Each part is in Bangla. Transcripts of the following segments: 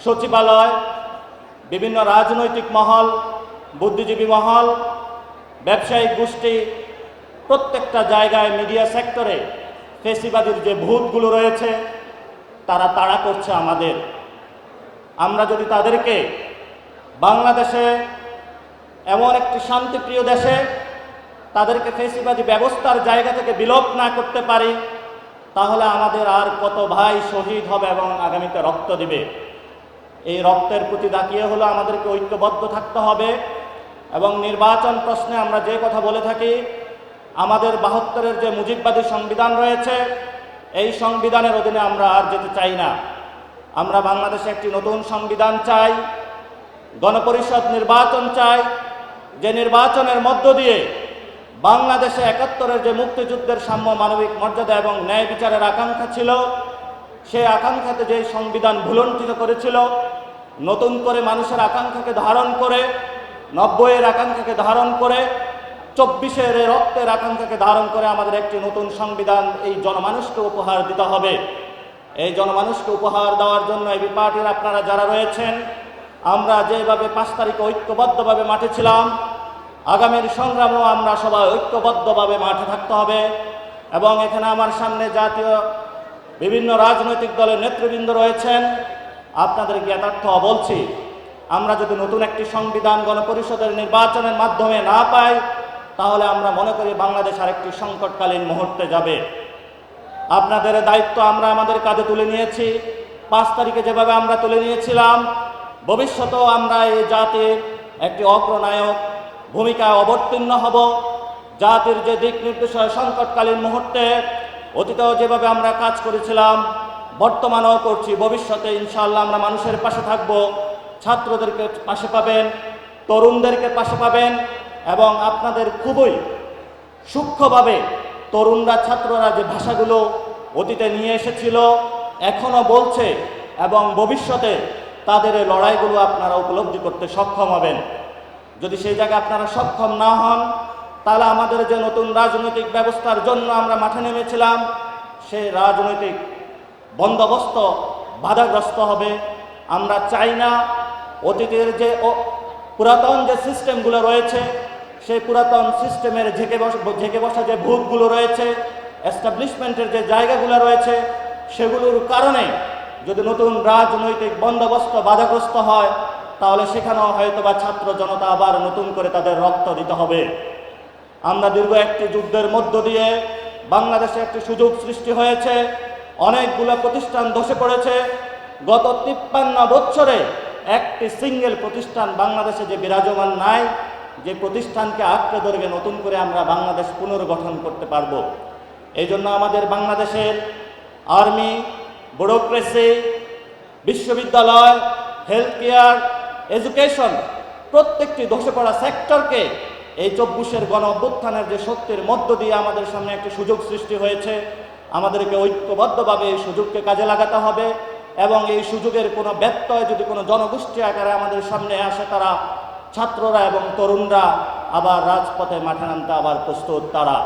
সচিবালয়, বিভিন্ন রাজনৈতিক মহল, বুদ্ধিজীবী মহল, ব্যবসায়িক গোষ্ঠী, প্রত্যেকটা জায়গায় মিডিয়া সেক্টরে ফেসিবাদীর যে ভূতগুলো রয়েছে তারা তাড়া করছে আমাদের। আমরা যদি তাদেরকে বাংলাদেশে এমন একটি শান্তিপ্রিয় দেশে তাদেরকে ফেসিবাদী ব্যবস্থার জায়গা থেকে বিলোপ না করতে পারি, তাহলে আমাদের আর কত ভাই শহীদ হবে এবং আগামীতে রক্ত দিবে। এই রক্তের প্রতি তাকিয়ে হলো আমাদেরকে ঐক্যবদ্ধ থাকতে হবে। এবং নির্বাচন প্রশ্নে আমরা যে কথা বলে থাকি, আমাদের ৭২-এর যে মুজিববাদী সংবিধান রয়েছে, এই সংবিধানের অধীনে আমরা আর যেতে চাই না। আমরা বাংলাদেশে একটি নতুন সংবিধান চাই, গণপরিষদ নির্বাচন চাই, যে নির্বাচনের মধ্য দিয়ে বাংলাদেশে ৭১-এর যে মুক্তিযুদ্ধের সাম্য, মানবিক মর্যাদা এবং ন্যায় বিচারের আকাঙ্ক্ষা ছিল, সেই আকাঙ্ক্ষাতে যে সংবিধান ভুলণ্ঠিত করেছিল, নতুন করে মানুষের আকাঙ্ক্ষাকে ধারণ করে, ৯০-এর আকাঙ্ক্ষাকে ধারণ করে, ২৪-এর রক্তের আকাঙ্ক্ষাকে ধারণ করে আমাদের একটি নতুন সংবিধান এই জনমানুষকে উপহার দিতে হবে। এই জনমানুষকে উপহার দেওয়ার জন্য এবি পার্টির আপনারা যারা রয়েছেন, আমরা যেভাবে ৫ তারিখে ঐক্যবদ্ধভাবে মাঠে ছিলাম, আগামীর সংগ্রামও আমরা সবাই ঐক্যবদ্ধভাবে মাঠে থাকতে হবে। এবং এখানে আমার সামনে জাতীয় বিভিন্ন রাজনৈতিক দলের নেতৃবৃন্দ রয়েছেন, আপনাদের জ্ঞাতার্থ বলছি, আমরা যদি নতুন একটি সংবিধান গণপরিষদের নির্বাচনের মাধ্যমে না পাই, তাহলে আমরা মনে করি বাংলাদেশ আরেকটি সংকটকালীন মুহূর্তে যাবে। আপনাদের দায়িত্ব আমরা আমাদের কাঁধে তুলে নিয়েছি। ৫ তারিখে যেভাবে আমরা তুলে নিয়েছিলাম, ভবিষ্যতেও আমরা এই জাতির একটি অগ্রনায়ক ভূমিকায় অবতীর্ণ হব। জাতির যে দিক নির্দেশনা সংকটকালীন মুহূর্তে অতীতেও যেভাবে আমরা কাজ করেছিলাম, বর্তমানেও করছি, ভবিষ্যতে ইনশাআল্লাহ আমরা মানুষের পাশে থাকব। ছাত্রদেরকে পাশে পাবেন, তরুণদেরকে পাশে পাবেন, এবং আপনাদের খুবই সূক্ষ্মভাবে তরুণরা, ছাত্ররা যে ভাষাগুলো অতীতে নিয়ে এসেছিল, এখনও বলছে, এবং ভবিষ্যতে তাদের এই লড়াইগুলো আপনারা উপলব্ধি করতে সক্ষম হবেন। যদি সেই জায়গায় আপনারা সক্ষম না হন, তাহলে আমাদের যে নতুন রাজনৈতিক ব্যবস্থার জন্য আমরা মাঠে নেমেছিলাম, সেই রাজনৈতিক বন্দোবস্ত বাধাগ্রস্ত হবে। আমরা চাই না অতীতের যে পুরাতন যে সিস্টেমগুলো রয়েছে, সেই পুরাতন সিস্টেমের ঝেঁকে বসা যে ভূতগুলো রয়েছে, এস্টাবলিশমেন্টের যে জায়গাগুলো রয়েছে, সেগুলোর কারণে যদি নতুন রাজনৈতিক বন্দোবস্ত বাধাগ্রস্ত হয়, তাহলে সেখানেও হয়তো বা ছাত্র জনতা আবার নতুন করে তাদের রক্ত দিতে হবে। আমরা দীর্ঘ একটি যুদ্ধের মধ্য দিয়ে বাংলাদেশে একটি সুযোগ সৃষ্টি হয়েছে, অনেকগুলো প্রতিষ্ঠান ধসে পড়েছে। গত ৫৩ বছরে একটি সিঙ্গেল প্রতিষ্ঠান বাংলাদেশে যে বিরাজমান নাই, যে প্রতিষ্ঠানকে আঁকড়ে ধরে নতুন করে আমরা বাংলাদেশ পুনর্গঠন করতে পারব। এই জন্য আমাদের বাংলাদেশের আর্মি, ব্যুরোক্রেসি, বিশ্ববিদ্যালয়, হেলথ কেয়ার, এডুকেশন, প্রত্যেকটি ধসে পড়া সেক্টরকে এই ২৪-এর গণ অভ্যুত্থানের যে শক্তির মধ্য দিয়ে আমাদের সামনে একটি সুযোগ সৃষ্টি হয়েছে, আমাদেরকে ঐক্যবদ্ধভাবে এই সুযোগকে কাজে লাগাতে হবে। এবং এই সুযোগের কোনো ব্যত্যয় যদি কোনো জনগোষ্ঠী আকারে আমাদের সামনে আসে, তারা ছাত্ররা এবং তরুণরা আবার রাজপথে মাঠে নামতে আবার প্রস্তুত তারা।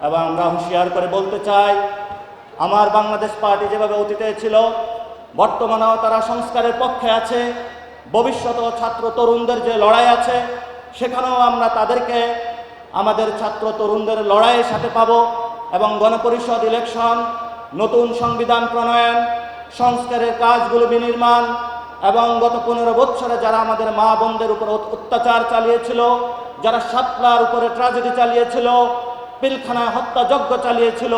এবং আমরা হুঁশিয়ার করে বলতে চাই, আমার বাংলাদেশ পার্টি যেভাবে অতীতে ছিল, বর্তমানেও তারা সংস্কারের পক্ষে আছে। ভবিষ্যতেও ছাত্র তরুণদের যে লড়াই আছে, সেখানেও আমরা তাদেরকে আমাদের ছাত্র তরুণদের লড়াইয়ের সাথে পাব। এবং গণপরিষদ ইলেকশন, নতুন সংবিধান প্রণয়ন, সংস্কারের কাজগুলো বিনির্মাণ, এবং গত ১৫ বছরে যারা আমাদের মা বোনদের উপর অত্যাচার চালিয়েছিল, যারা শাপলার উপরে ট্র্যাজেডি চালিয়েছিল, পিলখানায় হত্যাযজ্ঞ চালিয়েছিল,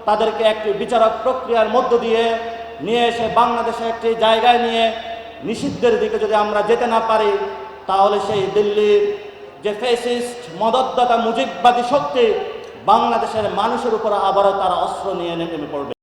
তাদেরকে একটি বিচারক প্রক্রিয়ার মধ্য দিয়ে নিয়ে এসে বাংলাদেশে একটি জায়গায় নিয়ে নিষিদ্ধের দিকে যদি আমরা যেতে না পারি, তাহলে সেই দিল্লির যে ফ্যাসিস্ট মদতদাতা মুজিববাদী শক্তি বাংলাদেশের মানুষের উপর আবারও তারা অস্ত্র নিয়ে নেমে পড়বে।